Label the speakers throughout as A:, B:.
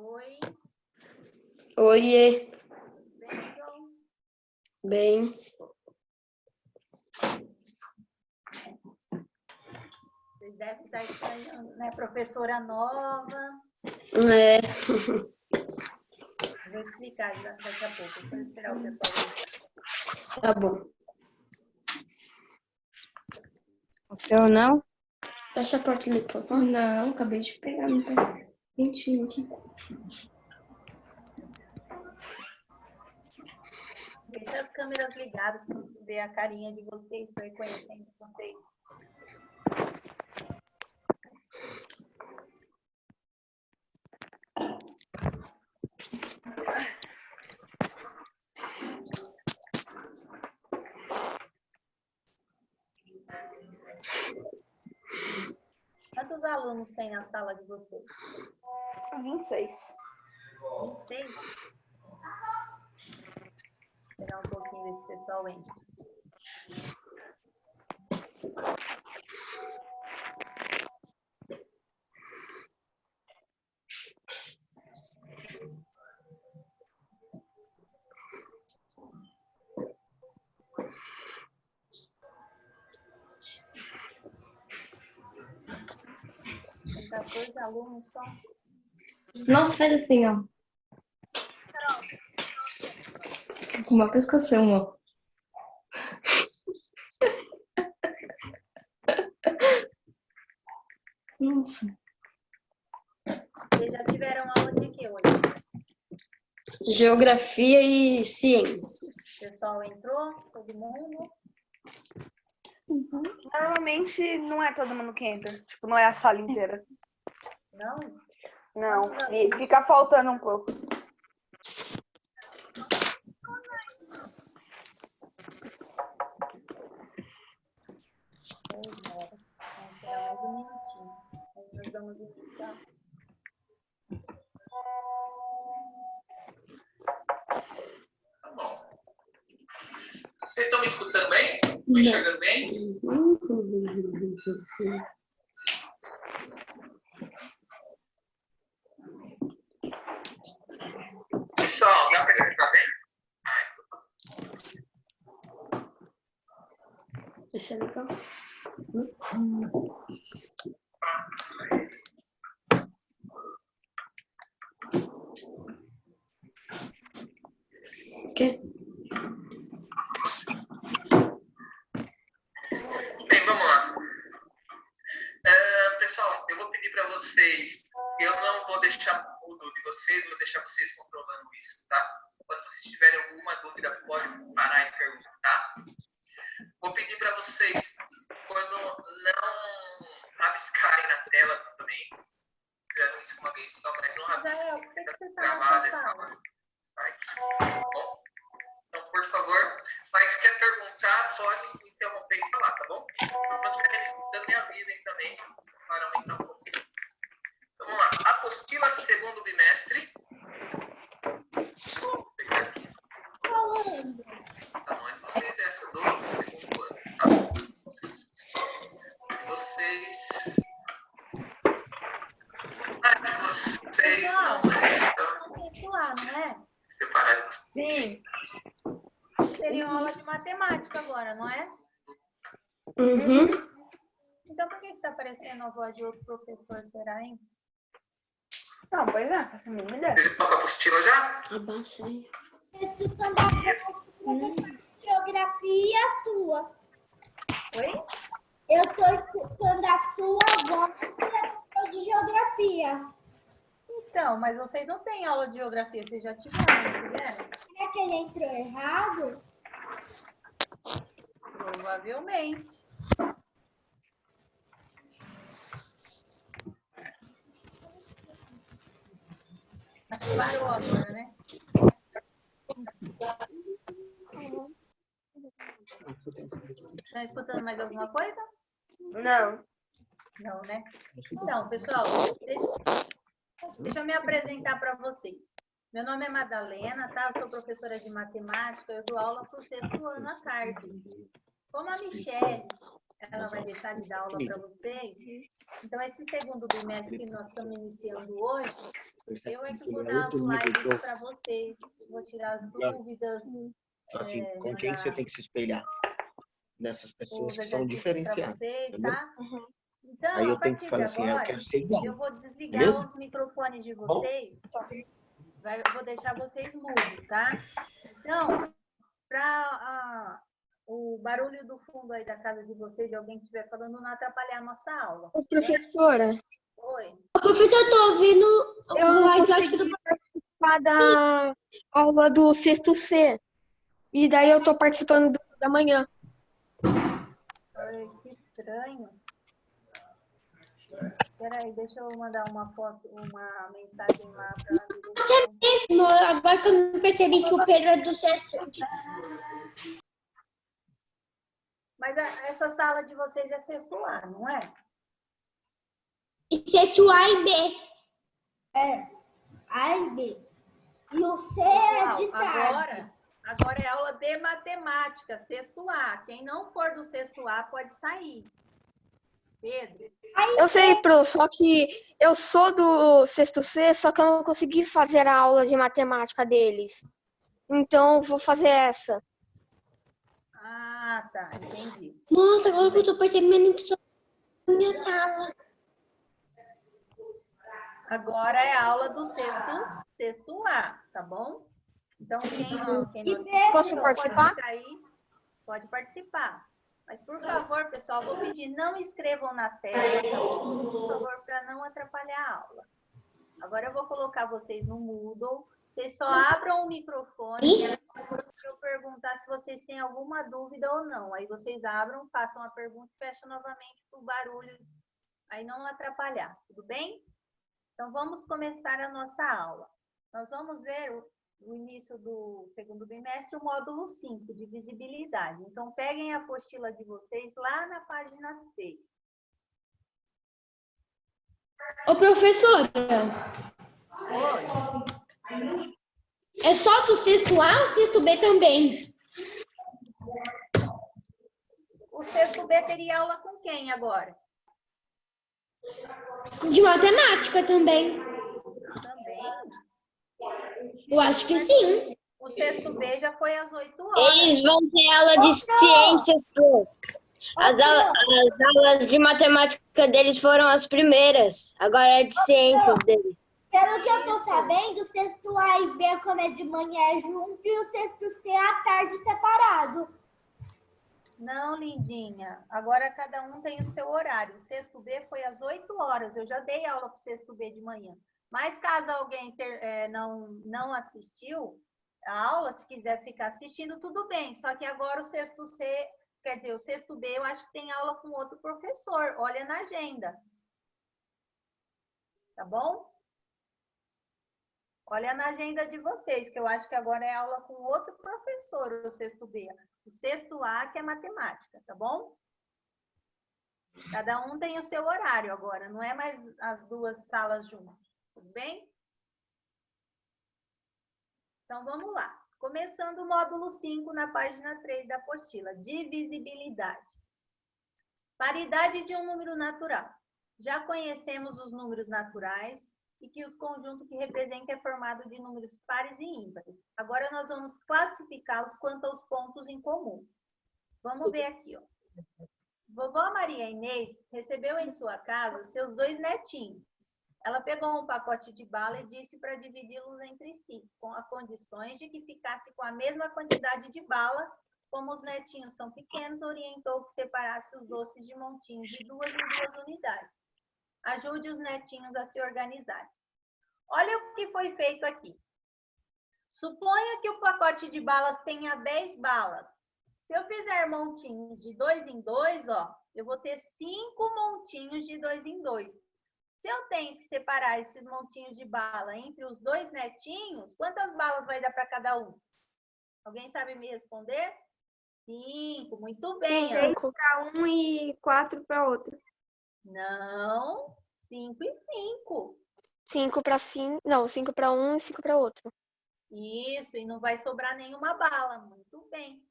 A: Oi.
B: Oiê.
A: Bem, João?
B: Bem.
A: Vocês devem estar estranhando, né? Professora nova.
B: É.
A: Vou explicar daqui a pouco. Só esperar o pessoal entrar.
B: Tá bom.
C: O seu não?
B: Fecha a porta ali, por favor.
D: Não, acabei de pegar no quentinho aqui.
A: Deixa as câmeras ligadas para ver a carinha de vocês, para ir conhecendo vocês. Quantos alunos tem na sala de vocês?
D: 26.
A: 26? Esperar um pouquinho ver se o pessoal entra. Tem 14 alunos só.
D: Nossa, faz assim, ó. Com uma pescoção, ó. Nossa.
A: Vocês já tiveram aula de quê hoje?
B: Geografia e ciências.
A: O pessoal entrou? Todo mundo?
E: Normalmente não é todo mundo que entra. Tipo, não é a sala inteira.
A: Não?
E: Não. E fica faltando um pouco.
A: Vamos esperar mais um minutinho. Aí nós vamos iniciar.
F: Tá bom. Vocês estão me escutando bem? Estão me enxergando bem? Pessoal, dá para escutar bem?
B: Esse é legal.
F: Isso aí.
B: Quê?
F: Bem, vamos lá. Pessoal, eu vou pedir para vocês, eu não vou deixar mudo de vocês, vou deixar vocês controlando isso, tá? Quando vocês tiverem alguma dúvida, pode parar e perguntar. Vou pedir para vocês, quando não rabiscarem na tela também, escrevendo isso uma vez só, mas não rabisquem,
A: Por que
F: fica
A: você tá
F: gravada
A: na
F: essa
A: sala?
F: parte, tá bom? Então, por favor, mas quer perguntar, pode interromper e falar, tá bom? Quando estiverem escutando, me avisem também para aumentar um pouquinho. Então, vamos lá. Apostila segundo bimestre. Vou pegar aqui. Tá bom, é de vocês essa do segundo ano, tá? Vocês... vocês não estão
A: Conceituar, não é?
F: separados.
A: Sim. Seria uma aula de matemática agora, não é?
B: Uhum.
A: Então por que está aparecendo a voz de outro professor, será, hein?
E: Não, pois é, essa é a minha ideia.
F: Vocês estão com a apostila já?
B: Abaixa aí.
G: Geografia sua.
A: Oi?
G: Eu estou escutando a sua voz de geografia.
A: Então, mas vocês não têm aula de geografia, vocês já tiveram, não tiveram?
G: Será que ele entrou errado?
A: Provavelmente. Acho que parou agora, né? Estão escutando mais alguma coisa?
E: Não.
A: Não, né? Então, pessoal, deixa eu me apresentar para vocês. Meu nome é Madalena, tá? Eu sou professora de matemática, eu dou aula para o 6º ano à tarde. Como a Michelle, ela vai deixar de dar aula para vocês, então esse segundo bimestre que nós estamos iniciando hoje, Eu é que vou dar as lives para vocês, vou tirar as dúvidas.
H: Assim, com quem você tem que se espelhar? Nessas pessoas
A: os
H: que são
A: exercícios pra
H: diferenciadas.
A: vocês,
H: Entendeu?
A: tá? Então,
H: Aí
A: a
H: eu tenho que
A: partir
H: falar
A: de
H: assim, eu
A: agora,
H: quero ser igual.
A: eu vou desligar
H: Beleza?
A: os microfones de vocês. Eu vou deixar vocês mudos, tá? Então, para o barulho do fundo aí da casa de vocês, de alguém que estiver falando, não atrapalhar a nossa aula.
C: Ô, professora,
A: Oi.
G: Professor, eu tô ouvindo,
C: eu não
G: mas eu acho que
C: consegui participar da aula do sexto C. E daí eu tô participando da manhã.
A: Ai, que estranho. Peraí, deixa eu mandar uma foto, uma mensagem lá para
G: mesmo, agora que eu não percebi que o Pedro é do sexto.
A: Mas essa sala de vocês é sexto A, não é?
G: E sexto A e B.
D: A e B.
G: E o C é de
A: Pessoal,
G: tarde.
A: agora é aula de matemática, sexto A. Quem não for do sexto A pode sair. Pedro?
C: Eu sei, Pro, só que eu sou do sexto C, só que eu não consegui fazer a aula de matemática deles. Então, eu vou fazer essa.
A: Ah, tá, entendi.
G: Nossa, agora que eu tô percebendo que tô na minha sala.
A: Agora é a aula do sexto A, tá bom? Então, quem não assistiu,
C: Posso participar?
A: pode sair, pode participar. Mas, por favor, pessoal, vou pedir, não escrevam na tela, tá bom? Por favor, para não atrapalhar a aula. Agora eu vou colocar vocês no Moodle. Vocês só abram o microfone se eu perguntar se vocês têm alguma dúvida ou não. Aí vocês abram, façam a pergunta e fecham novamente para o barulho aí não atrapalhar, tudo bem? Então, vamos começar a nossa aula. Nós vamos ver o início do segundo bimestre, o módulo 5, de visibilidade. Então, peguem a apostila de vocês lá na página 6.
G: Ô, professora,
A: Oi.
G: é só do sexto A ou sexto B também?
A: O sexto B teria aula com quem agora?
G: De matemática também.
A: Também?
G: Eu acho que sim.
A: O sexto B já foi às 8 horas.
C: Eles vão ter aula de ciências, Pro. As aulas de matemática deles foram as primeiras. Agora é de ciências deles.
G: Pelo que eu tô sabendo, o sexto A e B, quando é de manhã, é junto, e o sexto C à tarde separado.
A: Não, lindinha. Agora cada um tem o seu horário. O sexto B foi às 8 horas. Eu já dei aula para o sexto B de manhã. Mas caso alguém não assistiu a aula, se quiser ficar assistindo, tudo bem. Só que agora o sexto C, quer dizer, o sexto B, eu acho que tem aula com outro professor. Olha na agenda. Tá bom? Olha na agenda de vocês, que eu acho que agora é aula com outro professor, o sexto B. O sexto A, que é matemática, tá bom? Cada um tem o seu horário agora, não é mais as duas salas juntas, tudo bem? Então, vamos lá. Começando o módulo 5, na página 3 da apostila, divisibilidade. Paridade de um número natural. Já conhecemos os números naturais e que os conjuntos que representam é formado de números pares e ímpares. Agora nós vamos classificá-los quanto aos pontos em comum. Vamos ver aqui, ó. Vovó Maria Inês recebeu em sua casa seus 2 netinhos. Ela pegou um pacote de bala e disse para dividi-los entre si, com as condições de que ficasse com a mesma quantidade de bala. Como os netinhos são pequenos, orientou que separasse os doces de montinhos de 2 em 2 unidades. Ajude os netinhos a se organizarem. Olha o que foi feito aqui. Suponha que o pacote de balas tenha 10 balas. Se eu fizer montinhos de 2 em 2, ó, eu vou ter 5 montinhos de 2 em 2. Se eu tenho que separar esses montinhos de bala entre os 2 netinhos, quantas balas vai dar para cada um? Alguém sabe me responder? 5, muito bem.
C: 5 para um e 4 para outro.
A: Não, 5 e 5.
C: 5 para 5, não, 5 para um e 5 para outro.
A: Isso, e não vai sobrar nenhuma bala. Muito bem.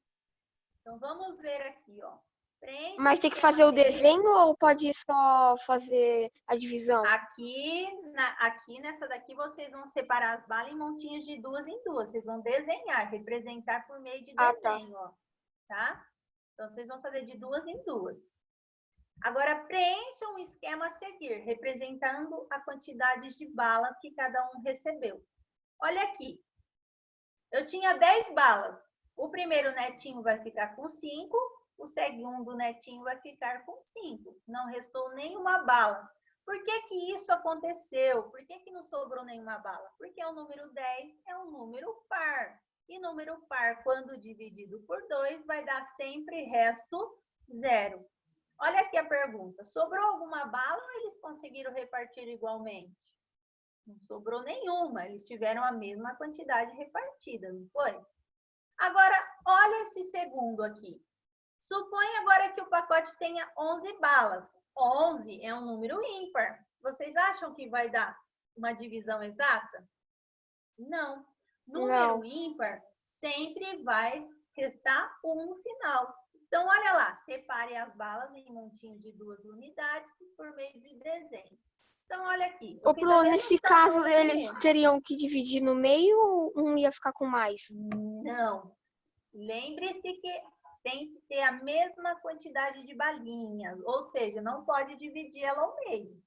A: Então, vamos ver aqui, ó. Preencha
C: Mas tem que fazer o desenho ou pode só fazer a divisão?
A: Aqui nessa daqui, vocês vão separar as balas em montinhos de 2 em 2. Vocês vão desenhar, representar por meio de
C: Ah, tá.
A: desenho, ó. Tá? Então, vocês vão fazer de 2 em 2. Agora, preencham o esquema a seguir, representando a quantidade de balas que cada um recebeu. Olha aqui. Eu tinha 10 balas. O primeiro netinho vai ficar com 5. O segundo netinho vai ficar com 5. Não restou nenhuma bala. Por que que isso aconteceu? Por que que não sobrou nenhuma bala? Porque o número 10 é um número par. E número par, quando dividido por 2, vai dar sempre resto 0. Olha aqui a pergunta. Sobrou alguma bala ou eles conseguiram repartir igualmente? Não sobrou nenhuma. Eles tiveram a mesma quantidade repartida, não foi? Agora, olha esse segundo aqui. Suponha agora que o pacote tenha 11 balas. 11 é um número ímpar. Vocês acham que vai dar uma divisão exata? Não. Número ímpar sempre vai restar 1 no final. Então, olha lá. Separe as balas em montinhos de 2 unidades por meio de desenho. Então, olha aqui.
C: Ô, Pro, nesse caso, eles teriam que dividir no meio ou um ia ficar com mais?
A: Não. Lembre-se que tem que ter a mesma quantidade de balinhas, ou seja, não pode dividir ela ao meio.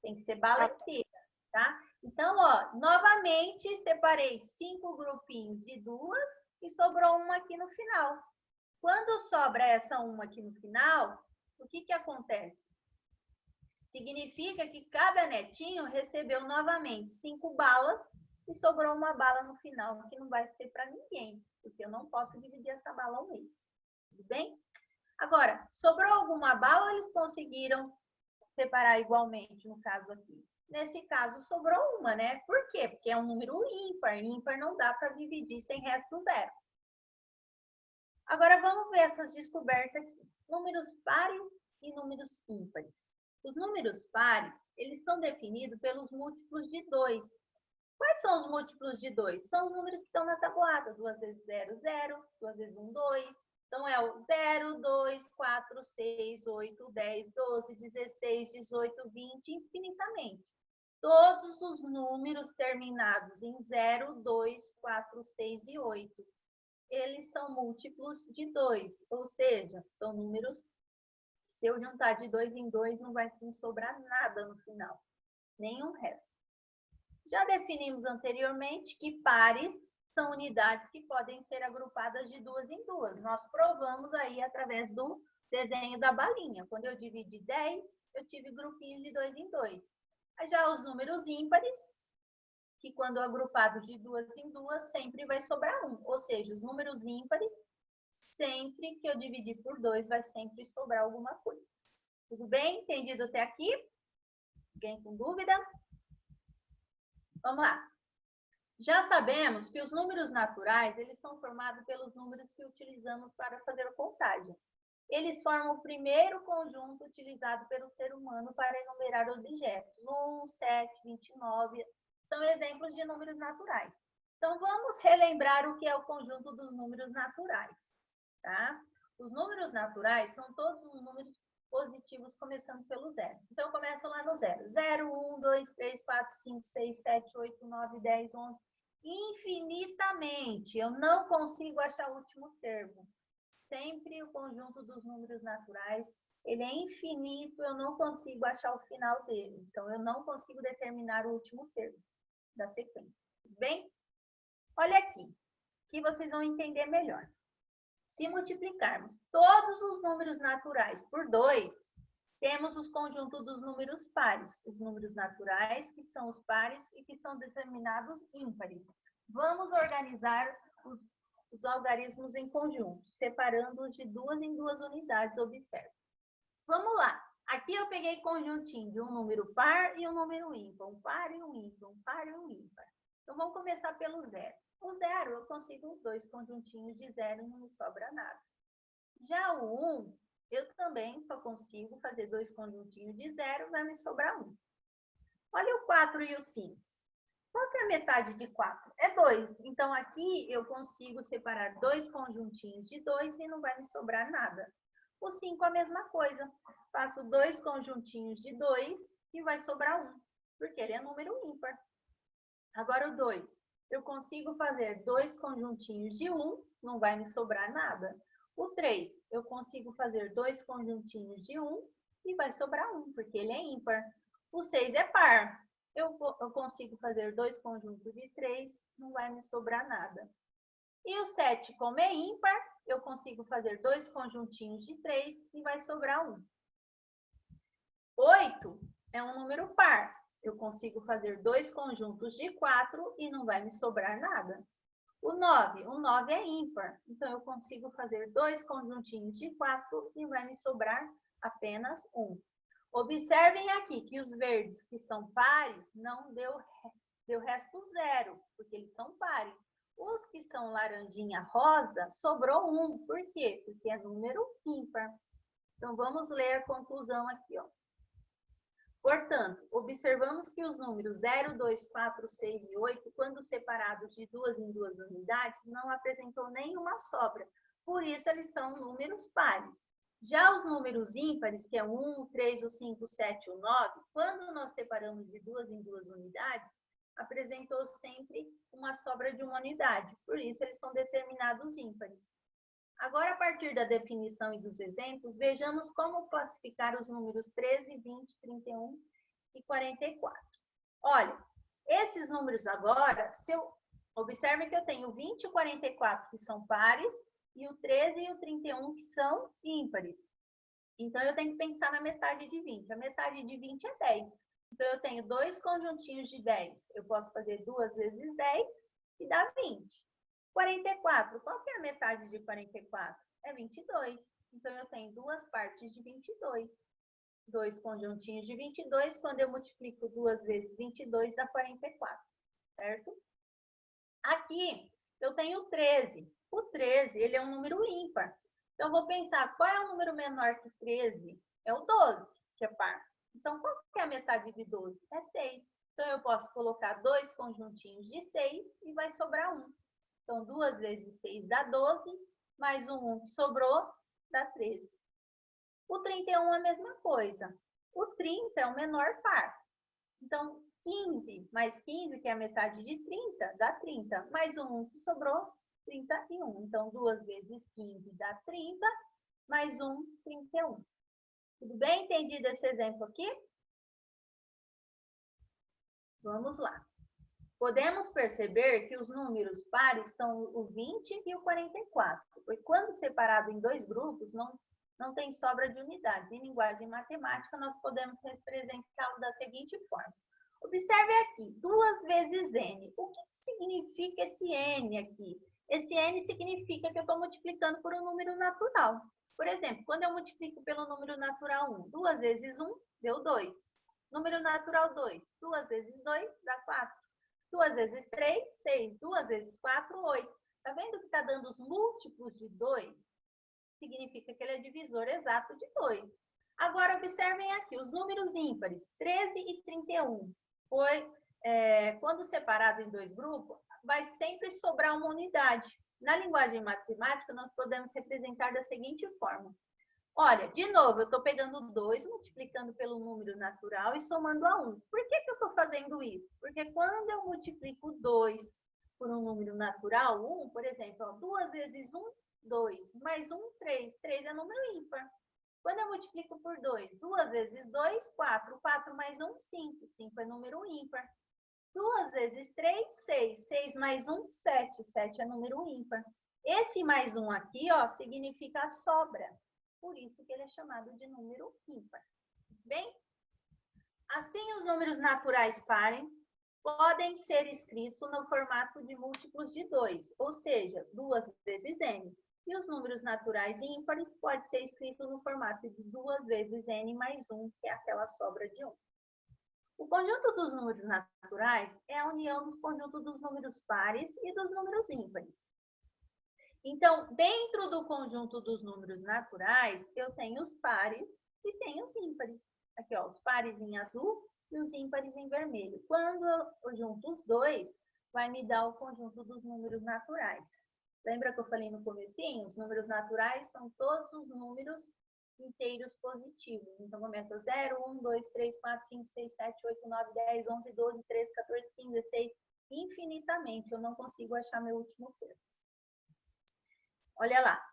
A: Tem que ser bala inteira, tá? Então, ó, novamente separei 5 grupinhos de 2 e sobrou uma aqui no final. Quando sobra essa uma aqui no final, o que que acontece? Significa que cada netinho recebeu novamente 5 balas e sobrou uma bala no final, que não vai ser para ninguém, porque eu não posso dividir essa bala ao meio. Tudo bem? Agora, sobrou alguma bala ou eles conseguiram separar igualmente, no caso aqui? Nesse caso, sobrou uma, né? Por quê? Porque é um número ímpar. Ímpar não dá para dividir sem resto 0. Agora, vamos ver essas descobertas aqui. Números pares e números ímpares. Os números pares, eles são definidos pelos múltiplos de 2. Quais são os múltiplos de 2? São os números que estão na tabuada. 2 vezes 0, 0. 2 vezes 1, 2. Então, é o 0, 2, 4, 6, 8, 10, 12, 16, 18, 20, infinitamente. Todos os números terminados em 0, 2, 4, 6 e 8. Eles são múltiplos de 2, ou seja, são números, se eu juntar de 2 em 2, não vai me sobrar nada no final, nenhum resto. Já definimos anteriormente que pares são unidades que podem ser agrupadas de 2 em 2. Nós provamos aí através do desenho da balinha. Quando eu dividi 10, eu tive grupinhos de 2 em 2. Já os números ímpares, que quando agrupados de 2 em 2, sempre vai sobrar 1. Ou seja, os números ímpares, sempre que eu dividir por 2, vai sempre sobrar alguma coisa. Tudo bem? Entendido até aqui? Alguém com dúvida? Vamos lá. Já sabemos que os números naturais, eles são formados pelos números que utilizamos para fazer a contagem. Eles formam o primeiro conjunto utilizado pelo ser humano para enumerar objetos. 1, 7, 29, são exemplos de números naturais. Então, vamos relembrar o que é o conjunto dos números naturais, tá? Os números naturais são todos os números positivos começando pelo 0. Então, eu começo lá no 0. 0, 1, 2, 3, 4, 5, 6, 7, 8, 9, 10, 11... infinitamente. Eu não consigo achar o último termo. Sempre o conjunto dos números naturais, ele é infinito, eu não consigo achar o final dele. Então, eu não consigo determinar o último termo da sequência. Tudo bem? Olha aqui, que vocês vão entender melhor. Se multiplicarmos todos os números naturais por 2, temos os conjuntos dos números pares, os números naturais, que são os pares e que são determinados ímpares. Vamos organizar os algarismos em conjunto, separando-os de 2 em 2 unidades, observe. Vamos lá. Aqui eu peguei conjuntinho de um número par e um número ímpar. Um par e um ímpar, um par e um ímpar. Então, vamos começar pelo 0. O 0, eu consigo 2 conjuntinhos de 0 e não me sobra nada. Já o 1, eu também só consigo fazer 2 conjuntinhos de 0, vai me sobrar 1. Olha o 4 e o 5. Qual que é a metade de 4? É 2. Então, aqui eu consigo separar 2 conjuntinhos de 2 e não vai me sobrar nada. O 5 a mesma coisa. Faço 2 conjuntinhos de 2 e vai sobrar 1, porque ele é número ímpar. Agora o 2. Eu consigo fazer 2 conjuntinhos de 1, não vai me sobrar nada. O 3, eu consigo fazer 2 conjuntinhos de 1 e vai sobrar 1, porque ele é ímpar. O 6 é par. Eu consigo fazer 2 conjuntos de 3, não vai me sobrar nada. E o 7, como é ímpar, eu consigo fazer 2 conjuntinhos de 3 e vai sobrar 1. 8 é um número par. Eu consigo fazer 2 conjuntos de 4 e não vai me sobrar nada. O 9 é ímpar. Então, eu consigo fazer 2 conjuntinhos de 4 e vai me sobrar apenas 1. Observem aqui que os verdes que são pares não deu resto 0, porque eles são pares. Os que são laranjinha rosa, sobrou 1. Por quê? Porque é número ímpar. Então, vamos ler a conclusão aqui, ó. Portanto, observamos que os números 0, 2, 4, 6 e 8, quando separados de 2 em 2 unidades, não apresentou nenhuma sobra. Por isso, eles são números pares. Já os números ímpares, que é o 1, o 3, o 5, o 7 e o 9, quando nós separamos de 2 em 2 unidades, apresentou sempre uma sobra de uma unidade. Por isso, eles são determinados ímpares. Agora, a partir da definição e dos exemplos, vejamos como classificar os números 13, 20, 31 e 44. Olha, esses números agora, observe que eu tenho o 20 e o 44 que são pares e o 13 e o 31 que são ímpares. Então, eu tenho que pensar na metade de 20. A metade de 20 é 10. Então, eu tenho 2 conjuntinhos de 10. Eu posso fazer 2 vezes 10 e dá 20. 44, qual que é a metade de 44? É 22. Então, eu tenho 2 partes de 22. 2 conjuntinhos de 22, quando eu multiplico 2 vezes 22, dá 44, certo? Aqui, eu tenho o 13. O 13, ele é um número ímpar. Então, eu vou pensar, qual é o número menor que 13? É o 12, que é par. Então, qual que é a metade de 12? É 6. Então, eu posso colocar 2 conjuntinhos de 6 e vai sobrar 1. Então, 2 vezes 6 dá 12, mais o 1 que sobrou dá 13. O 31 é a mesma coisa. O 30 é o menor par. Então, 15 mais 15, que é a metade de 30, dá 30. Mais o 1 que sobrou, 31. Então, 2 vezes 15 dá 30, mais 1, 31. Tudo bem entendido esse exemplo aqui? Vamos lá. Podemos perceber que os números pares são o 20 e o 44. Porque quando separado em 2 grupos, não tem sobra de unidades. Em linguagem matemática, nós podemos representá-lo da seguinte forma. Observe aqui, 2 vezes n. O que significa esse n aqui? Esse n significa que eu estou multiplicando por um número natural. Por exemplo, quando eu multiplico pelo número natural 1, 2 vezes 1 deu 2. Número natural 2, 2 vezes 2 dá 4. 2 vezes 3, 6. 2 vezes 4, 8. Está vendo que está dando os múltiplos de 2? Significa que ele é divisor exato de 2. Agora, observem aqui, os números ímpares, 13 e 31. Quando separado em 2 grupos, vai sempre sobrar uma unidade. Na linguagem matemática, nós podemos representar da seguinte forma. Olha, de novo, eu estou pegando 2, multiplicando pelo número natural e somando a 1. Por que eu estou fazendo isso? Porque quando eu multiplico 2 por um número natural, 1, por exemplo, 2 vezes 1, 2, mais 1, 3. 3 é número ímpar. Quando eu multiplico por 2, 2 vezes 2, 4. 4 mais 1, 5. 5 é número ímpar. 2 vezes 3, 6. 6 mais 1, 7. 7 é número ímpar. Esse mais 1 aqui, ó, significa a sobra. Por isso que ele é chamado de número ímpar. Bem, assim os números naturais pares podem ser escritos no formato de múltiplos de 2, ou seja, 2 vezes n. E os números naturais ímpares podem ser escritos no formato de 2 vezes n mais 1, que é aquela sobra de 1. O conjunto dos números naturais é a união dos conjuntos dos números pares e dos números ímpares. Então, dentro do conjunto dos números naturais, eu tenho os pares e tenho os ímpares. Aqui, ó, os pares em azul e os ímpares em vermelho. Quando eu junto os dois, vai me dar o conjunto dos números naturais. Lembra que eu falei no comecinho? Os números naturais são todos os números inteiros positivos. Então, começa 0, 1, 2, 3, 4, 5, 6, 7, 8, 9, 10, 11, 12, 13, 14, 15, 16, infinitamente. Eu não consigo achar meu último termo. Olha lá,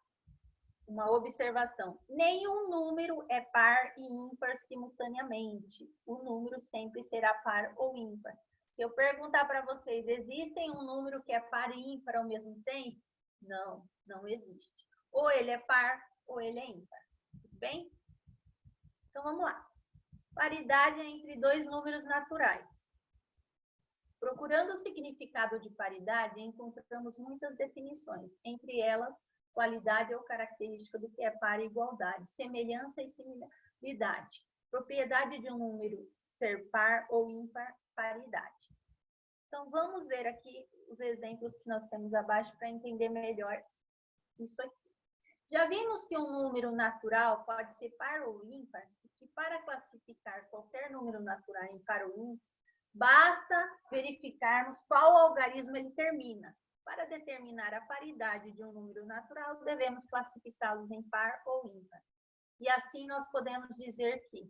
A: uma observação. Nenhum número é par e ímpar simultaneamente. O número sempre será par ou ímpar. Se eu perguntar para vocês, existem um número que é par e ímpar ao mesmo tempo? Não, não existe. Ou ele é par ou ele é ímpar. Tudo bem? Então, vamos lá. Paridade entre dois números naturais. Procurando o significado de paridade, encontramos muitas definições. Entre elas, qualidade ou característica do que é par e igualdade, semelhança e similaridade, propriedade de um número ser par ou ímpar, paridade. Então, vamos ver aqui os exemplos que nós temos abaixo para entender melhor isso aqui. Já vimos que um número natural pode ser par ou ímpar, e que para classificar qualquer número natural em par ou ímpar, basta verificarmos qual algarismo ele termina. Para determinar a paridade de um número natural, devemos classificá-los em par ou ímpar. E assim nós podemos dizer que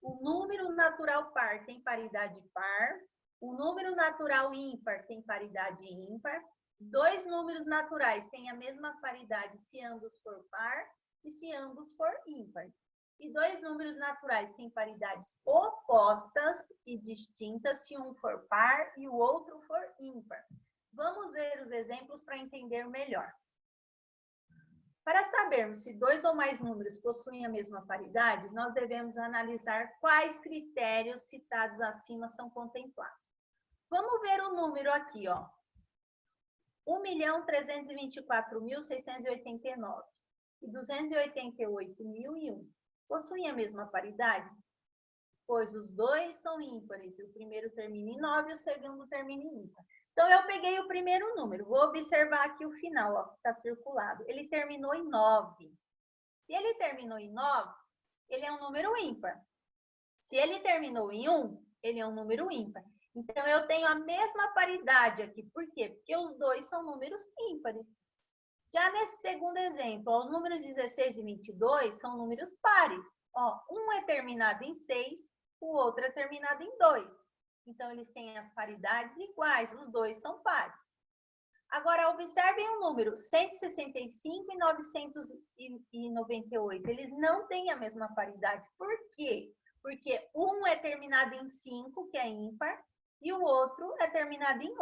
A: o número natural par tem paridade par, o número natural ímpar tem paridade ímpar, dois números naturais têm a mesma paridade se ambos for par e se ambos for ímpar. E dois números naturais têm paridades opostas e distintas se um for par e o outro for ímpar. Vamos ver os exemplos para entender melhor. Para sabermos se dois ou mais números possuem a mesma paridade, nós devemos analisar quais critérios citados acima são contemplados. Vamos ver o número aqui, ó. 1.324.689 e 288.001 possuem a mesma paridade? Pois os dois são ímpares, o primeiro termina em 9 e o segundo termina em ímpar. Então, eu peguei o primeiro número, vou observar aqui o final, ó, que está circulado. Ele terminou em 9. Se ele terminou em 9, ele é um número ímpar. Se ele terminou em 1, ele é um número ímpar. Então, eu tenho a mesma paridade aqui. Por quê? Porque os dois são números ímpares. Já nesse segundo exemplo, ó, os números 16 e 22 são números pares. Ó, um é terminado em 6, o outro é terminado em 2. Então, eles têm as paridades iguais, os dois são pares. Agora, observem o número 165 e 998. Eles não têm a mesma paridade. Por quê? Porque um é terminado em 5, que é ímpar, e o outro é terminado em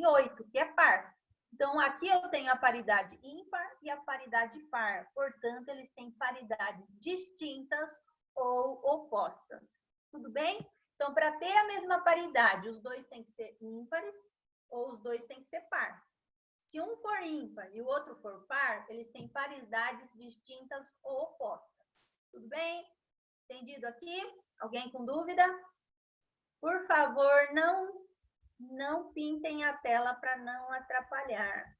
A: 8, que é par. Então, aqui eu tenho a paridade ímpar e a paridade par. Portanto, eles têm paridades distintas ou opostas. Tudo bem? Então, para ter a mesma paridade, os dois têm que ser ímpares ou os dois têm que ser par. Se um for ímpar e o outro for par, eles têm paridades distintas ou opostas. Tudo bem? Entendido aqui? Alguém com dúvida? Por favor, não pintem a tela para não atrapalhar.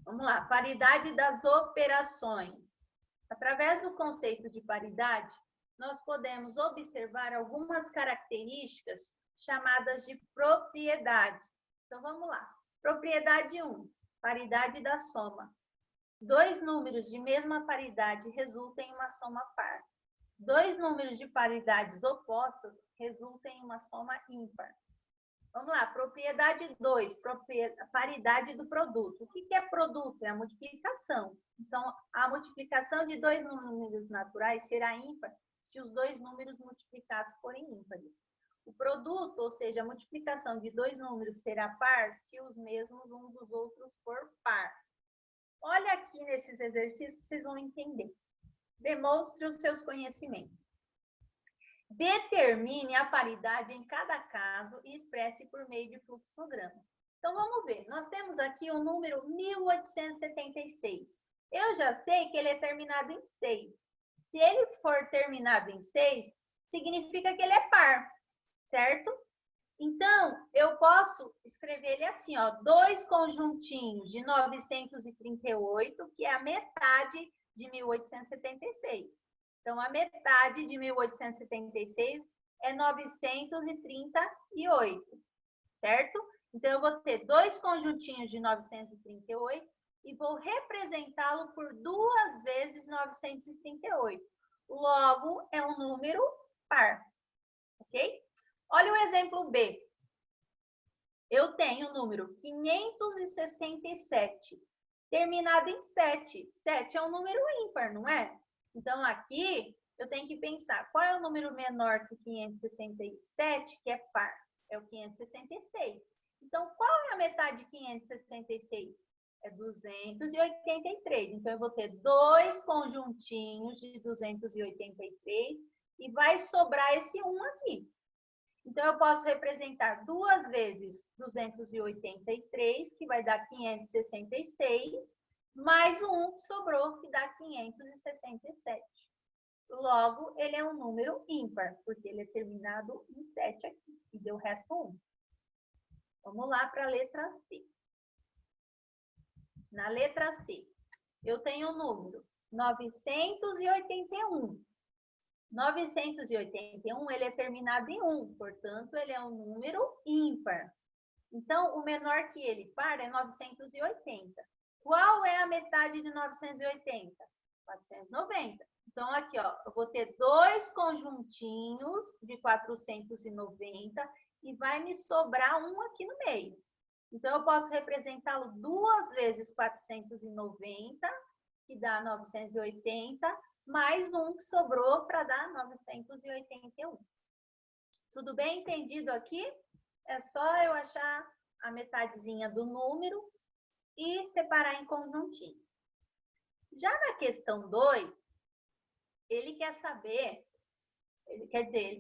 A: Vamos lá, paridade das operações. Através do conceito de paridade, nós podemos observar algumas características chamadas de propriedade. Então, vamos lá. Propriedade 1, paridade da soma. Dois números de mesma paridade resultam em uma soma par. Dois números de paridades opostas resultam em uma soma ímpar. Vamos lá, propriedade 2, paridade do produto. O que é produto? É a multiplicação. Então, a multiplicação de dois números naturais será ímpar se os dois números multiplicados forem ímpares. O produto, ou seja, a multiplicação de dois números será par se os mesmos um dos outros for par. Olha aqui nesses exercícios que vocês vão entender. Demonstre os seus conhecimentos. Determine a paridade em cada caso e expresse por meio de fluxograma. Então, vamos ver. Nós temos aqui o número 1876. Eu já sei que ele é terminado em 6. Se ele for terminado em 6, significa que ele é par, certo? Então, eu posso escrever ele assim, ó, dois conjuntinhos de 938, que é a metade de 1876. Então, a metade de 1876 é 938, certo? Então, eu vou ter dois conjuntinhos de 938 e vou representá-lo por 2 vezes 938. Logo, é um número par, ok? Olha o exemplo B. Eu tenho o número 567, terminado em 7. 7 é um número ímpar, não é? Então, aqui, eu tenho que pensar, qual é o número menor que 567, que é par? É o 566. Então, qual é a metade de 566? É 283. Então, eu vou ter 2 conjuntinhos de 283 e vai sobrar esse 1 aqui. Então, eu posso representar 2 vezes 283, que vai dar 566, mais o 1 que sobrou, que dá 567. Logo, ele é um número ímpar, porque ele é terminado em 7 aqui, e deu o resto 1. Vamos lá para a letra C. Na letra C, eu tenho o número 981. 981, ele é terminado em 1, portanto, ele é um número ímpar. Então, o menor que ele par é 980. Qual é a metade de 980? 490. Então, aqui, ó, eu vou ter 2 conjuntinhos de 490 e vai me sobrar 1 aqui no meio. Então, eu posso representá-lo 2 vezes 490, que dá 980, mais 1 que sobrou para dar 981. Tudo bem entendido aqui? É só eu achar a metadezinha do número e separar em conjuntinho. Já na questão 2, ele quer saber, ele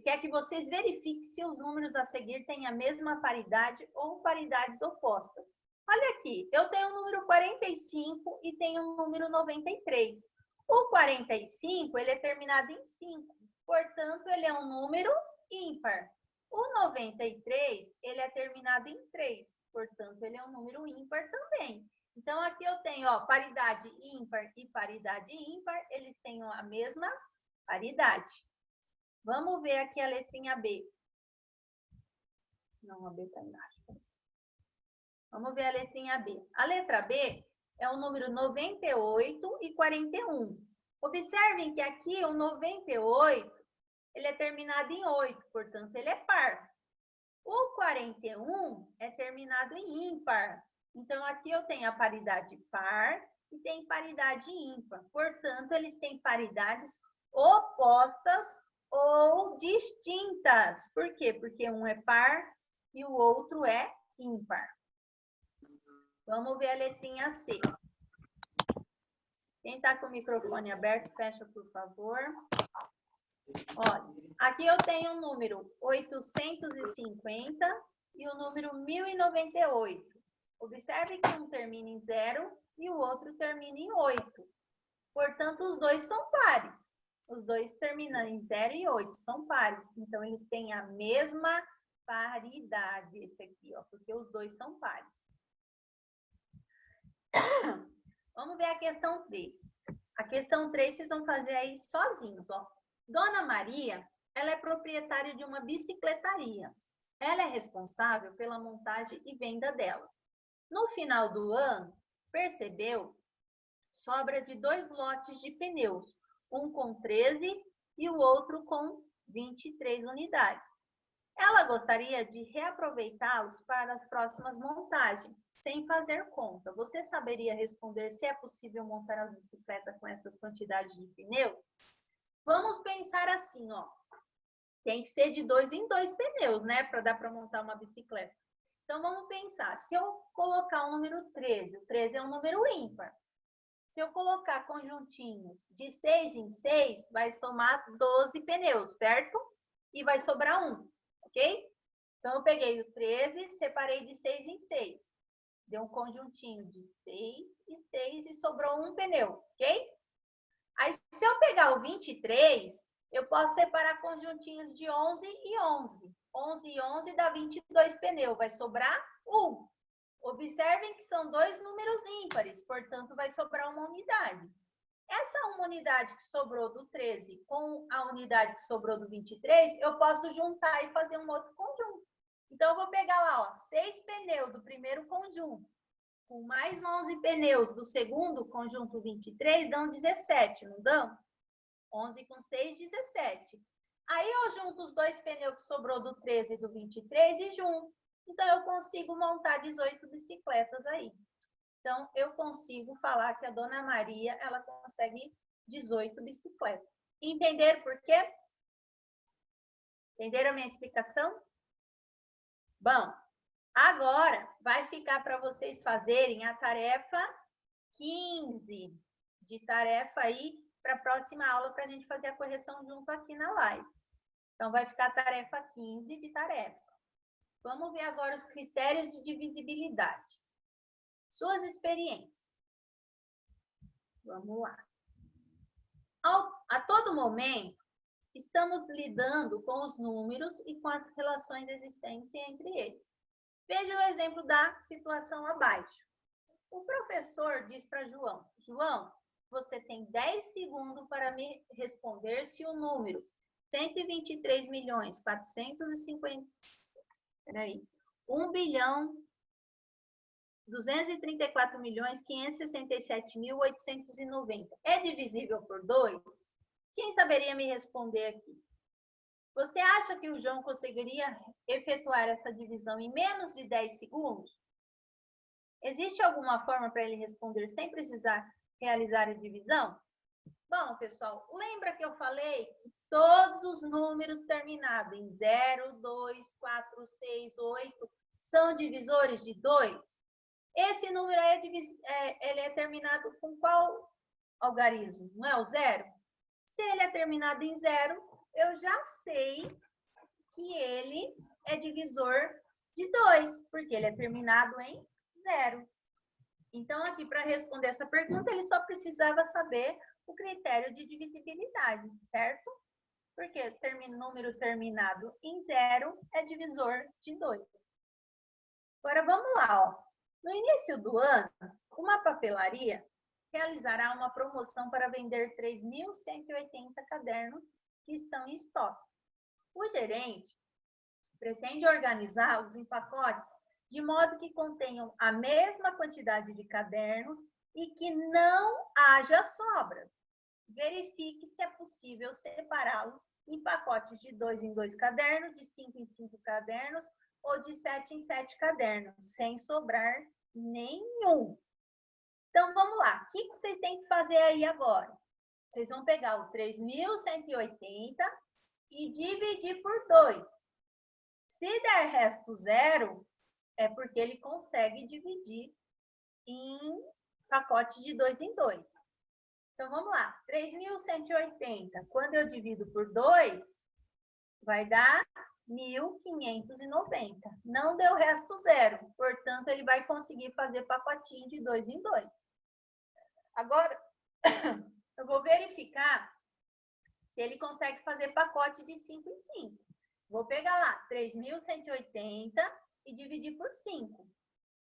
A: quer que vocês verifiquem se os números a seguir têm a mesma paridade ou paridades opostas. Olha aqui, eu tenho o número 45 e tenho o número 93. O 45, ele é terminado em 5, portanto, ele é um número ímpar. O 93, ele é terminado em 3, portanto, ele é um número ímpar também. Então, aqui eu tenho, ó, paridade ímpar e paridade ímpar, eles têm a mesma paridade. Vamos ver aqui a letrinha B. Não, a B está embaixo. Vamos ver a letrinha B. A letra B é o número 98 e 41. Observem que aqui o 98, ele é terminado em 8, portanto, ele é par. O 41 é terminado em ímpar. Então, aqui eu tenho a paridade par e tem paridade ímpar. Portanto, eles têm paridades opostas ou distintas. Por quê? Porque um é par e o outro é ímpar. Vamos ver a letrinha C. Quem está com o microfone aberto, fecha, por favor. Olha, aqui eu tenho o número 850 e o número 1098. Observe que um termina em 0 e o outro termina em 8. Portanto, os dois são pares. Os dois terminam em 0 e 8, são pares. Então, eles têm a mesma paridade, esse aqui, ó, porque os dois são pares. Vamos ver a questão 3. A questão 3 vocês vão fazer aí sozinhos, ó. Dona Maria, ela é proprietária de uma bicicletaria. Ela é responsável pela montagem e venda dela. No final do ano, percebeu sobra de 2 lotes de pneus, um com 13 e o outro com 23 unidades. Ela gostaria de reaproveitá-los para as próximas montagens, sem fazer conta. Você saberia responder se é possível montar a bicicleta com essas quantidades de pneu? Vamos pensar assim, ó. Tem que ser de 2 em 2 pneus, né? Para dar para montar uma bicicleta. Então, vamos pensar. Se eu colocar o número 13, o 13 é um número ímpar. Se eu colocar conjuntinhos de 6 em 6, vai somar 12 pneus, certo? E vai sobrar 1, ok? Então, eu peguei o 13, separei de 6 em 6. Deu um conjuntinho de 6 e 6 e sobrou 1 pneu, ok? Aí, se eu pegar o 23, eu posso separar conjuntinhos de 11 e 11. 11 e 11 dá 22 pneus, vai sobrar 1. Observem que são 2 números ímpares, portanto, vai sobrar uma unidade. Essa uma unidade que sobrou do 13 com a unidade que sobrou do 23, eu posso juntar e fazer um outro conjunto. Então, eu vou pegar lá, ó, 6 pneus do primeiro conjunto, com mais 11 pneus do segundo conjunto 23 dão 17, não dão? 11 com 6, 17. Aí eu junto os dois pneus que sobrou do 13 e do 23 e junto. Então, eu consigo montar 18 bicicletas aí. Então, eu consigo falar que a Dona Maria, ela consegue 18 bicicletas. Entenderam por quê? Entenderam a minha explicação? Bom, agora vai ficar para vocês fazerem a tarefa 15 de tarefa aí para a próxima aula para a gente fazer a correção junto aqui na live. Então, vai ficar a tarefa 15 de tarefa. Vamos ver agora os critérios de divisibilidade. Suas experiências. Vamos lá. A todo momento, estamos lidando com os números e com as relações existentes entre eles. Veja o exemplo da situação abaixo. O professor diz para João, João, você tem 10 segundos para me responder se o número 123.450.234.567.890 é divisível por 2? Quem saberia me responder aqui? Você acha que o João conseguiria efetuar essa divisão em menos de 10 segundos? Existe alguma forma para ele responder sem precisar realizar a divisão? Bom, pessoal, lembra que eu falei que todos os números terminados em 0, 2, 4, 6, 8 são divisores de 2? Esse número ele é terminado com qual algarismo? Não é o 0? Se ele é terminado em 0, eu já sei que ele é divisor de 2, porque ele é terminado em 0. Então, aqui, para responder essa pergunta, ele só precisava saber o critério de divisibilidade, certo? Porque número terminado em 0 é divisor de 2. Agora, vamos lá, ó. No início do ano, uma papelaria realizará uma promoção para vender 3.180 cadernos que estão em estoque. O gerente pretende organizá-los em pacotes de modo que contenham a mesma quantidade de cadernos e que não haja sobras. Verifique se é possível separá-los em pacotes de 2 em 2 cadernos, de 5 em 5 cadernos ou de 7 em 7 cadernos, sem sobrar nenhum. Então, vamos lá. O que vocês têm que fazer aí agora? Vocês vão pegar o 3.180 e dividir por 2. Se der resto 0, é porque ele consegue dividir em pacotes de 2 em 2. Então, vamos lá. 3.180, quando eu divido por 2, vai dar 1.590. Não deu resto 0, portanto, ele vai conseguir fazer pacotinho de 2 em 2. Agora, eu vou verificar se ele consegue fazer pacote de 5 em 5. Vou pegar lá 3.180 e dividir por 5.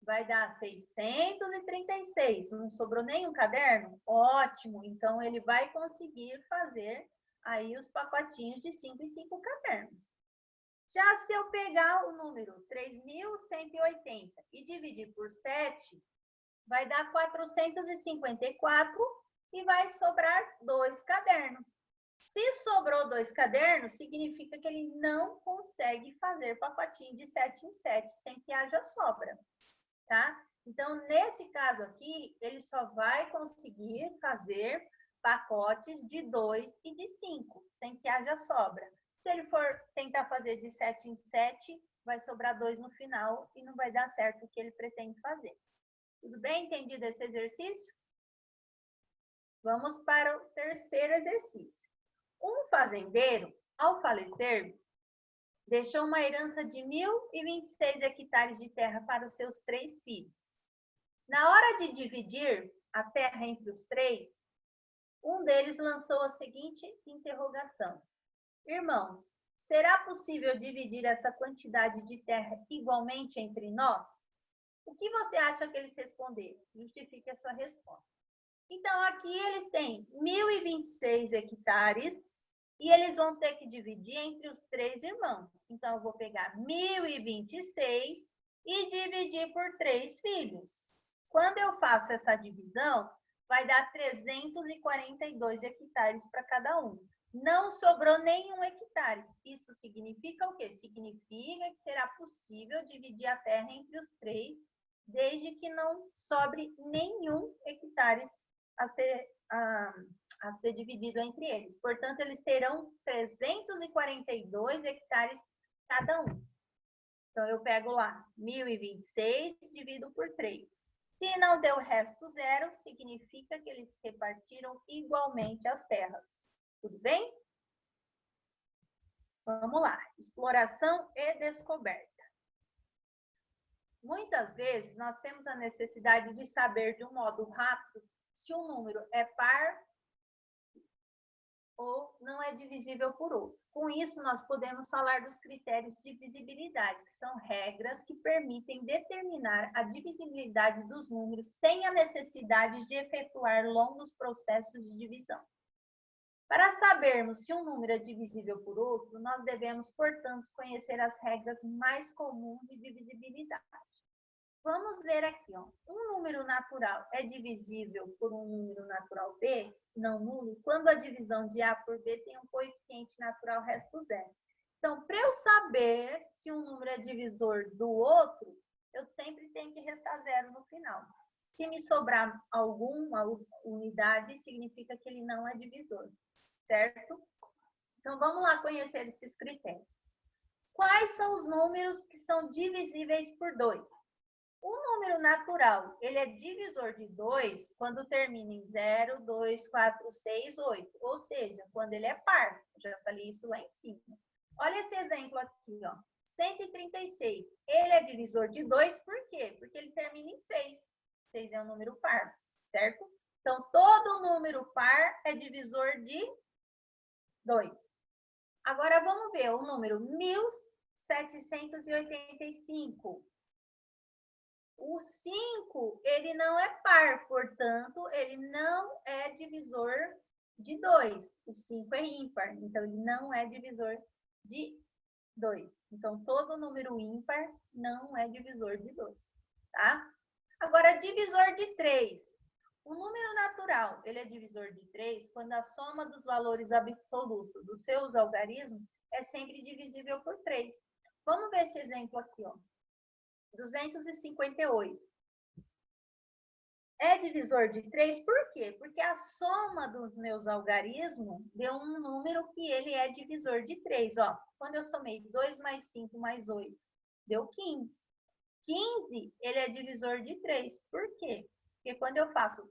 A: Vai dar 636. Não sobrou nenhum caderno? Ótimo! Então, ele vai conseguir fazer aí os pacotinhos de 5 em 5 cadernos. Já se eu pegar o número 3.180 e dividir por 7, vai dar 454 e vai sobrar 2 cadernos. Se sobrou 2 cadernos, significa que ele não consegue fazer pacotinho de 7 em 7 sem que haja sobra, tá? Então, nesse caso aqui, ele só vai conseguir fazer pacotes de 2 e de 5, sem que haja sobra. Se ele for tentar fazer de 7 em 7, vai sobrar 2 no final e não vai dar certo o que ele pretende fazer. Tudo bem? Entendido esse exercício? Vamos para o terceiro exercício. Um fazendeiro, ao falecer, deixou uma herança de 1.026 hectares de terra para os seus 3 filhos. Na hora de dividir a terra entre os 3, um deles lançou a seguinte interrogação: irmãos, será possível dividir essa quantidade de terra igualmente entre nós? O que você acha que eles responderam? Justifique a sua resposta. Então, aqui eles têm 1.026 hectares e eles vão ter que dividir entre os 3 irmãos. Então, eu vou pegar 1.026 e dividir por 3 filhos. Quando eu faço essa divisão, vai dar 342 hectares para cada um. Não sobrou nenhum hectare. Isso significa o quê? Significa que será possível dividir a terra entre os 3, desde que não sobre nenhum hectare a ser dividido entre eles. Portanto, eles terão 342 hectares cada um. Então, eu pego lá 1.026, divido por 3. Se não deu resto zero, significa que eles repartiram igualmente as terras. Tudo bem? Vamos lá. Exploração e descoberta. Muitas vezes, nós temos a necessidade de saber de um modo rápido se um número é par ou não é divisível por outro. Com isso, nós podemos falar dos critérios de divisibilidade, que são regras que permitem determinar a divisibilidade dos números sem a necessidade de efetuar longos processos de divisão. Para sabermos se um número é divisível por outro, nós devemos, portanto, conhecer as regras mais comuns de divisibilidade. Vamos ver aqui, ó. Um número natural é divisível por um número natural B, não nulo, quando a divisão de A por B tem um coeficiente natural resto zero. Então, para eu saber se um número é divisor do outro, eu sempre tenho que restar zero no final. Se me sobrar alguma unidade, significa que ele não é divisor, certo? Então, vamos lá conhecer esses critérios. Quais são os números que são divisíveis por 2? O número natural, ele é divisor de 2 quando termina em 0, 2, 4, 6, 8. Ou seja, quando ele é par. Eu já falei isso lá em cima. Olha esse exemplo aqui, ó. 136. Ele é divisor de 2 por quê? Porque ele termina em 6. 6 é um número par, certo? Então, todo número par é divisor de 2. Agora, vamos ver o número 1785. O 5, ele não é par, portanto, ele não é divisor de 2. O 5 é ímpar, então ele não é divisor de 2. Então, todo número ímpar não é divisor de 2, tá? Agora, divisor de 3. O número natural, ele é divisor de 3 quando a soma dos valores absolutos dos seus algarismos é sempre divisível por 3. Vamos ver esse exemplo aqui, ó. 258. É divisor de 3 por quê? Porque a soma dos meus algarismos deu um número que ele é divisor de 3. Ó, quando eu somei 2 mais 5 mais 8, deu 15. 15, ele é divisor de 3. Por quê? Porque quando eu faço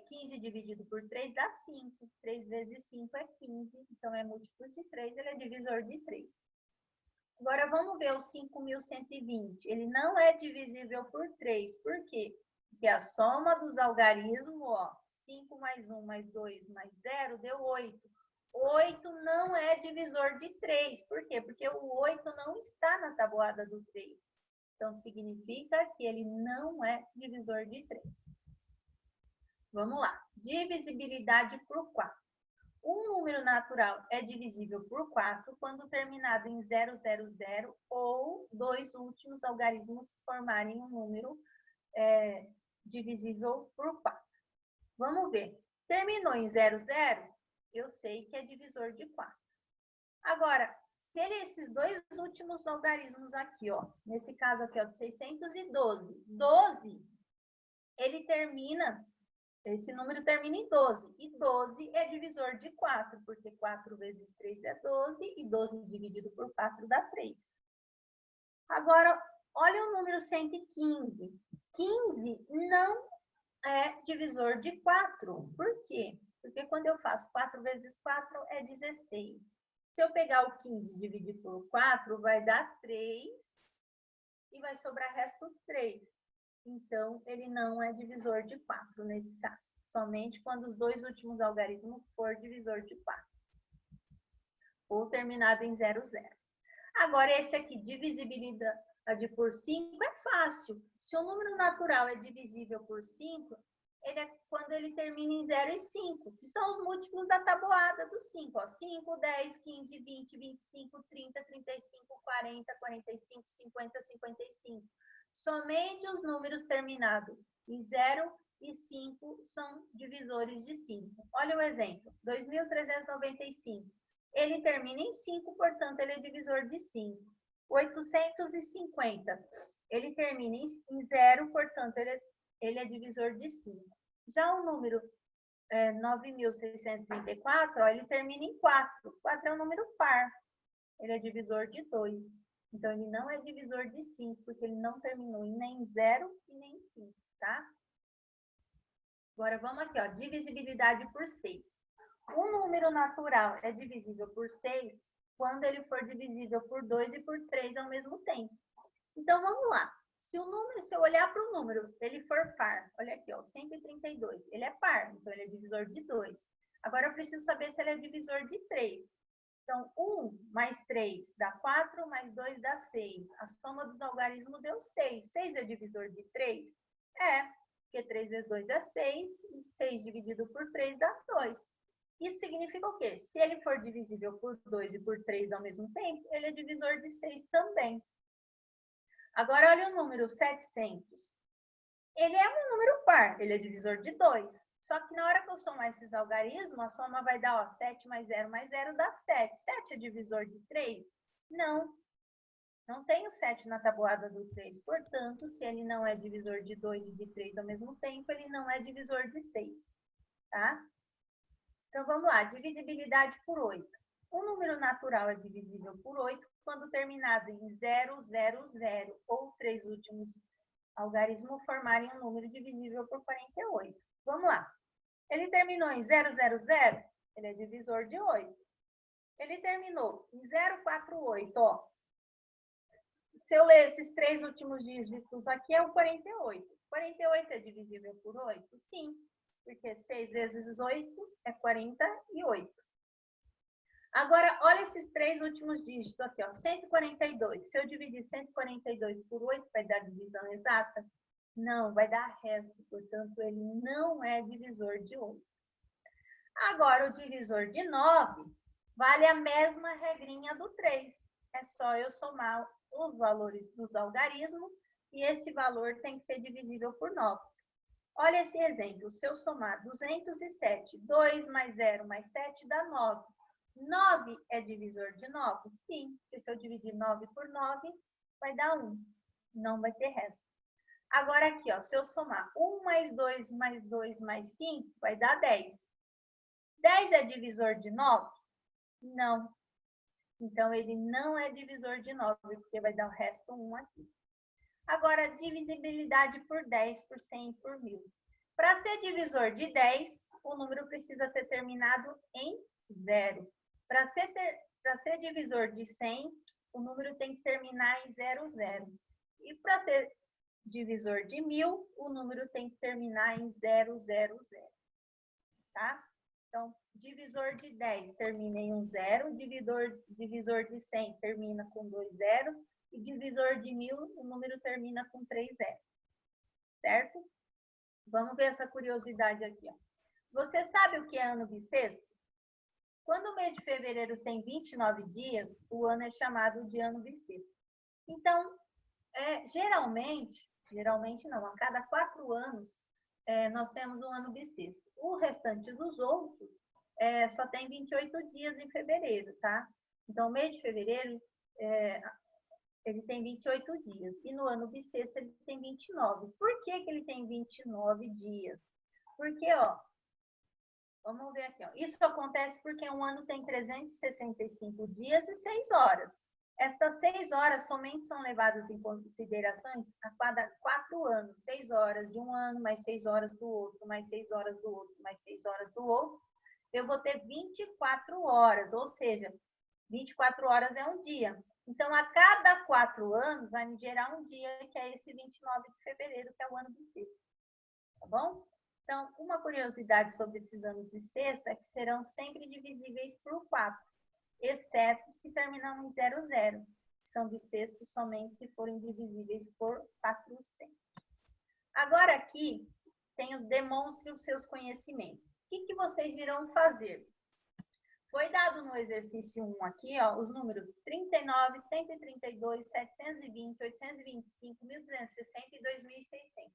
A: 15 dividido por 3, dá 5. 3 vezes 5 é 15. Então, é múltiplo de 3, ele é divisor de 3. Agora, vamos ver o 5.120. Ele não é divisível por 3. Por quê? Porque a soma dos algarismos, ó, 5 mais 1 mais 2 mais 0 deu 8. 8 não é divisor de 3. Por quê? Porque o 8 não está na tabuada do 3. Então, significa que ele não é divisor de 3. Vamos lá. Divisibilidade por 4. Um número natural é divisível por 4 quando terminado em 000 ou dois últimos algarismos formarem um número divisível por 4. Vamos ver. Terminou em 00, eu sei que é divisor de 4. Agora, se esses dois últimos algarismos aqui, ó, nesse caso aqui, ó, de 612, 12, ele termina... Esse número termina em 12. E 12 é divisor de 4, porque 4 vezes 3 é 12, e 12 dividido por 4 dá 3. Agora, olha o número 115. 15 não é divisor de 4. Por quê? Porque quando eu faço 4 vezes 4 é 16. Se eu pegar o 15 e dividir por 4, vai dar 3, e vai sobrar resto 3. Então, ele não é divisor de 4 nesse caso. Somente quando os dois últimos algarismos for divisor de 4. Ou terminado em 00. Agora, esse aqui, divisibilidade por 5, é fácil. Se o número natural é divisível por 5, ele é quando ele termina em 0 e 5, que são os múltiplos da tabuada do 5. Ó, 5, 10, 15, 20, 25, 30, 35, 40, 45, 50, 55. Somente os números terminados em 0 e 5 são divisores de 5. Olha o exemplo, 2.395. Ele termina em 5, portanto, ele é divisor de 5. 850, ele termina em 0, portanto, ele é divisor de 5. Já o número 9.634, ó, ele termina em 4. 4 é um número par, ele é divisor de 2. Então, ele não é divisor de 5, porque ele não terminou em nem 0 e nem 5, tá? Agora, vamos aqui, ó, divisibilidade por 6. Um número natural é divisível por 6 quando ele for divisível por 2 e por 3 ao mesmo tempo. Então, vamos lá. Se eu olhar para o número, ele for par, olha aqui, ó, 132, ele é par, então ele é divisor de 2. Agora, eu preciso saber se ele é divisor de 3. Então, 1 mais 3 dá 4, mais 2 dá 6. A soma dos algarismos deu 6. 6 é divisor de 3? É, porque 3 vezes 2 é 6, e 6 dividido por 3 dá 2. Isso significa o quê? Se ele for divisível por 2 e por 3 ao mesmo tempo, ele é divisor de 6 também. Agora, olha o número 700. Ele é um número par, ele é divisor de 2. Só que na hora que eu somar esses algarismos, a soma vai dar, ó, 7 mais 0 dá 7. 7 é divisor de 3? Não. Não tem o 7 na tabuada do 3. Portanto, se ele não é divisor de 2 e de 3 ao mesmo tempo, ele não é divisor de 6. Tá? Então, vamos lá. Divisibilidade por 8. Um número natural é divisível por 8 quando terminado em 0, 0, 0 ou 3 últimos algarismos formarem um número divisível por 48. Vamos lá. Ele terminou em 0, 0, 0, ele é divisor de 8. Ele terminou em 0, 4, 8, ó. Se eu ler esses 3 últimos dígitos aqui, é o 48. 48 é divisível por 8? Sim, porque 6 vezes 8 é 48. Agora, olha esses 3 últimos dígitos aqui, ó, 142. Se eu dividir 142 por 8, vai dar divisão exata? Não, vai dar resto, portanto, ele não é divisor de 8. Agora, o divisor de 9 vale a mesma regrinha do 3. É só eu somar os valores dos algarismos e esse valor tem que ser divisível por 9. Olha esse exemplo. Se eu somar 207, 2 mais 0 mais 7 dá 9. 9 é divisor de 9? Sim, porque se eu dividir 9 por 9, vai dar 1. Não vai ter resto. Agora aqui, ó, se eu somar 1 mais 2 mais 2 mais 5, vai dar 10. 10 é divisor de 9? Não. Então, ele não é divisor de 9, porque vai dar o resto 1 aqui. Agora, divisibilidade por 10, por 100 e por 1000. Para ser divisor de 10, o número precisa ter terminado em 0. Para ser divisor de 100, o número tem que terminar em 0, 0. E para ser divisor de 1000, o número tem que terminar em 0, 0, 0. Tá? Então, divisor de 10 termina em um 0, divisor de 100 termina com 2 zeros, e divisor de 1000, o número termina com 3 zeros. Certo? Vamos ver essa curiosidade aqui, ó. Você sabe o que é ano bissexto? Quando o mês de fevereiro tem 29 dias, o ano é chamado de ano bissexto. Então, geralmente não, a cada 4 anos, nós temos um ano bissexto. O restante dos outros só tem 28 dias em fevereiro, tá? Então, o mês de fevereiro, ele tem 28 dias. E no ano bissexto, ele tem 29. Por que que ele tem 29 dias? Porque, ó, vamos ver aqui, ó. Isso acontece porque um ano tem 365 dias e 6 horas. Estas 6 horas somente são levadas em considerações a cada 4 anos. 6 horas de um ano, mais 6 horas do outro, mais 6 horas do outro, mais 6 horas do outro. Eu vou ter 24 horas, ou seja, 24 horas é um dia. Então, a cada 4 anos, vai me gerar um dia, que é esse 29 de fevereiro, que é o ano bissexto. Tá bom? Então, uma curiosidade sobre esses anos bissextos é que serão sempre divisíveis por 4, exceto os que terminam em 00, que são bissextos somente se forem divisíveis por 400. Agora aqui, tem o demonstre os seus conhecimentos. O que vocês irão fazer? Foi dado no exercício 1 aqui, ó, os números 39, 132, 720, 825, 1260 e 2600.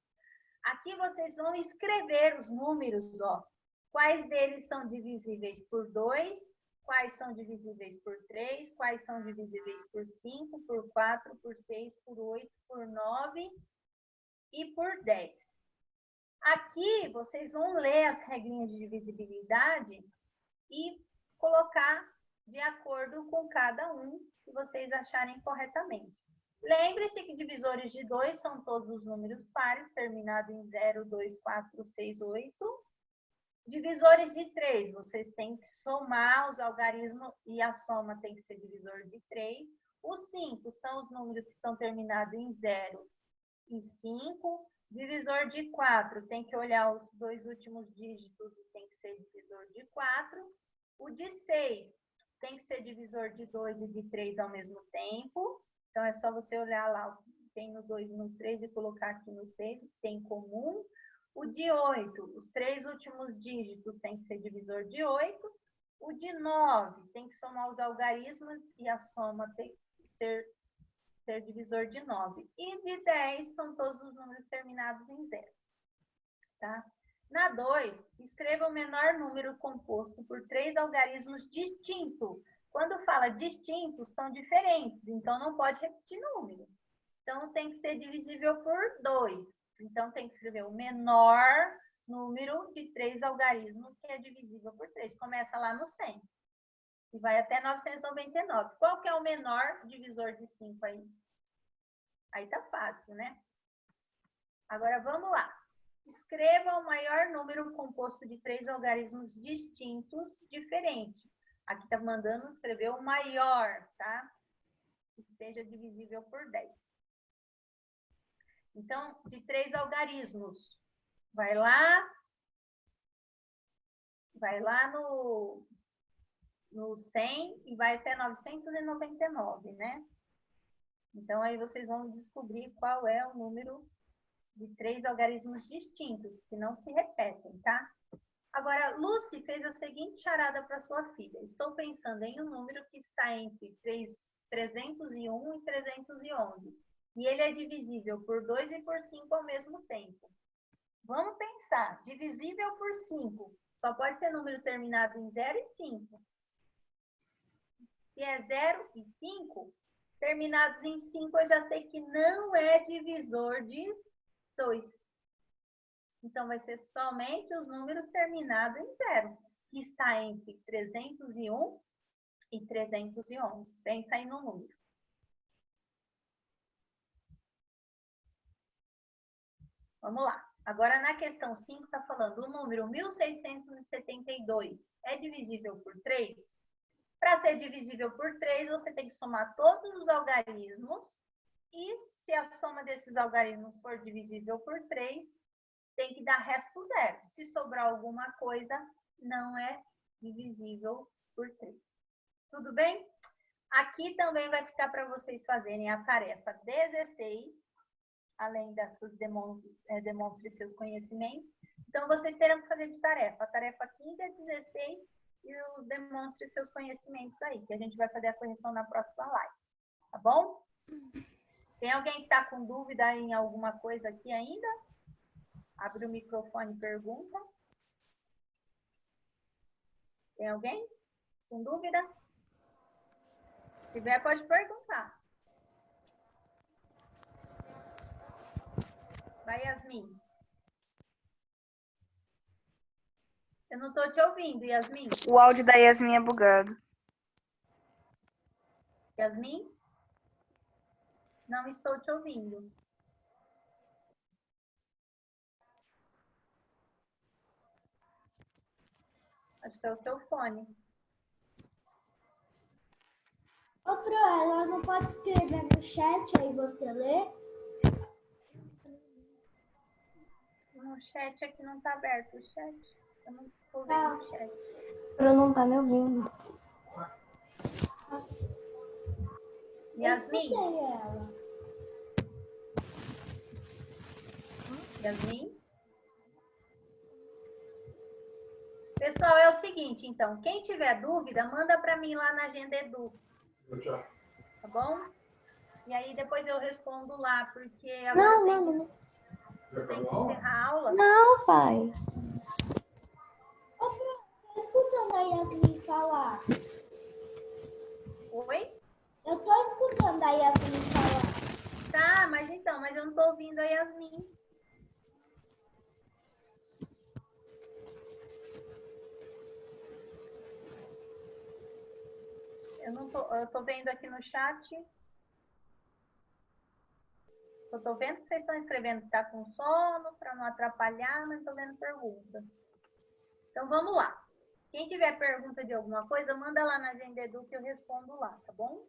A: Aqui vocês vão escrever os números, ó. Quais deles são divisíveis por 2, quais são divisíveis por 3, quais são divisíveis por 5, por 4, por 6, por 8, por 9 e por 10. Aqui vocês vão ler as regrinhas de divisibilidade e colocar de acordo com cada um que vocês acharem corretamente. Lembre-se que divisores de 2 são todos os números pares, terminados em 0, 2, 4, 6, 8. Divisores de 3, vocês têm que somar os algarismos e a soma tem que ser divisor de 3. Os 5 são os números que são terminados em 0 e 5. Divisor de 4, tem que olhar os 2 últimos dígitos e tem que ser divisor de 4. O de 6 tem que ser divisor de 2 e de 3 ao mesmo tempo. Então, é só você olhar lá o que tem no 2 e no 3 e colocar aqui no 6, o que tem em comum. O de 8, os 3 últimos dígitos tem que ser divisor de 8. O de 9 tem que somar os algarismos e a soma tem que ser divisor de 9. E de 10 são todos os números terminados em 0. Tá? Na 2, escreva o menor número composto por 3 algarismos distintos. Quando fala distintos, são diferentes, então não pode repetir número. Então, tem que ser divisível por 2. Então, tem que escrever o menor número de 3 algarismos que é divisível por 3. Começa lá no 100 e vai até 999. Qual que é o menor divisor de 5 aí? Aí tá fácil, né? Agora, vamos lá. Escreva o maior número composto de 3 algarismos distintos, diferentes. Aqui tá mandando escrever o maior, tá? Que seja divisível por 10. Então, de 3 algarismos, vai lá no 100 e vai até 999, né? Então, aí vocês vão descobrir qual é o número de 3 algarismos distintos, que não se repetem, tá? Agora, Lucy fez a seguinte charada para sua filha. Estou pensando em um número que está entre 301 e 311. E ele é divisível por 2 e por 5 ao mesmo tempo. Vamos pensar. Divisível por 5. Só pode ser número terminado em 0 e 5. Se é 0 e 5, terminados em 5, eu já sei que não é divisor de 2. Então, vai ser somente os números terminados em 0, que está entre 301 e 311. Pensa aí no número. Vamos lá. Agora, na questão 5, está falando o número 1672 é divisível por 3? Para ser divisível por 3, você tem que somar todos os algarismos. E se a soma desses algarismos for divisível por 3, tem que dar resto zero. Se sobrar alguma coisa, não é divisível por 3. Tudo bem? Aqui também vai ficar para vocês fazerem a tarefa 16, além dessas demonstre seus conhecimentos. Então, vocês terão que fazer de tarefa. A tarefa 15 é 16 e os demonstre seus conhecimentos aí, que a gente vai fazer a correção na próxima live. Tá bom? Tem alguém que está com dúvida em alguma coisa aqui ainda? Abre o microfone e pergunta. Tem alguém com dúvida? Se tiver, pode perguntar. Vai, Yasmin. Eu não estou te ouvindo, Yasmin.
E: O áudio da Yasmin é bugado.
A: Yasmin? Não estou te ouvindo. Acho que é o seu fone.
G: Ô, Pro, ela não pode escrever no chat, aí você lê?
A: O chat aqui não está aberto, o chat. Eu não estou vendo o chat.
D: Ela não tá me ouvindo.
A: Yasmin?
G: Ela.
A: Yasmin? Pessoal, é o seguinte. seguinte, então, quem tiver dúvida, manda para mim lá na Agenda Edu. Tá bom? E aí depois eu respondo lá, porque agora
D: Não.
A: tem que encerrar a aula.
D: Não, pai.
G: Ô, Fran, tô escutando a Yasmin falar.
A: Oi?
G: Eu tô escutando a Yasmin falar.
A: Tá, mas eu não tô ouvindo a Yasmin. Eu tô vendo aqui no chat. Eu tô vendo que vocês estão escrevendo que tá com sono, para não atrapalhar, mas tô vendo pergunta. Então vamos lá. Quem tiver pergunta de alguma coisa, manda lá na Agenda Edu que eu respondo lá, tá bom?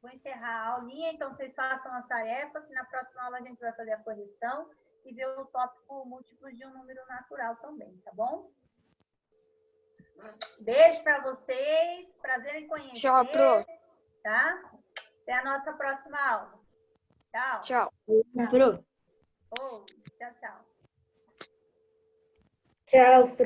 A: Vou encerrar a aulinha, então vocês façam as tarefas, e na próxima aula a gente vai fazer a correção e ver o tópico múltiplos de um número natural também, tá bom? Beijo para vocês, prazer em conhecer.
C: Tchau, Pro.
A: Tá? Até a nossa próxima aula. Tchau.
C: Tchau.
D: Pro.
A: Oh, tchau, tchau.
D: Tchau, Pro.